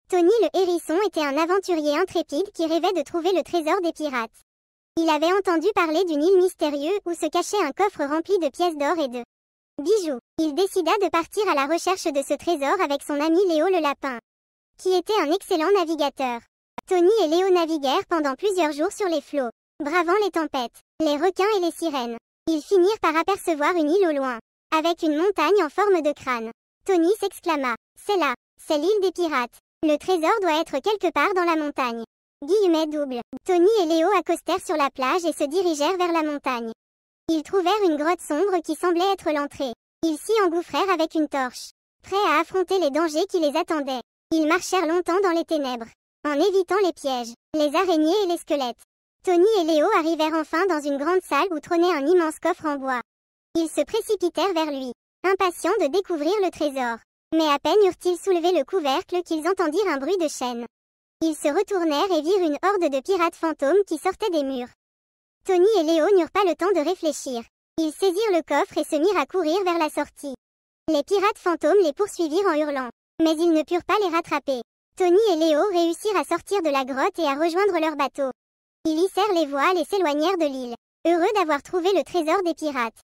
Tony le hérisson était un aventurier intrépide qui rêvait de trouver le trésor des pirates. Il avait entendu parler d'une île mystérieuse où se cachait un coffre rempli de pièces d'or et de bijoux. Il décida de partir à la recherche de ce trésor avec son ami Léo le lapin, qui était un excellent navigateur. Tony et Léo naviguèrent pendant plusieurs jours sur les flots, bravant les tempêtes, les requins et les sirènes. Ils finirent par apercevoir une île au loin, avec une montagne en forme de crâne. Tony s'exclama, « C'est là, c'est l'île des pirates. Le trésor doit être quelque part dans la montagne. » Double. Tony et Léo accostèrent sur la plage et se dirigèrent vers la montagne. Ils trouvèrent une grotte sombre qui semblait être l'entrée. Ils s'y engouffrèrent avec une torche, prêts à affronter les dangers qui les attendaient. Ils marchèrent longtemps dans les ténèbres, en évitant les pièges, les araignées et les squelettes. Tony et Léo arrivèrent enfin dans une grande salle où trônait un immense coffre en bois. Ils se précipitèrent vers lui, impatients de découvrir le trésor. Mais à peine eurent-ils soulevé le couvercle qu'ils entendirent un bruit de chaînes. Ils se retournèrent et virent une horde de pirates fantômes qui sortaient des murs. Tony et Léo n'eurent pas le temps de réfléchir. Ils saisirent le coffre et se mirent à courir vers la sortie. Les pirates fantômes les poursuivirent en hurlant, mais ils ne purent pas les rattraper. Tony et Léo réussirent à sortir de la grotte et à rejoindre leur bateau. Ils hissèrent les voiles et s'éloignèrent de l'île, heureux d'avoir trouvé le trésor des pirates.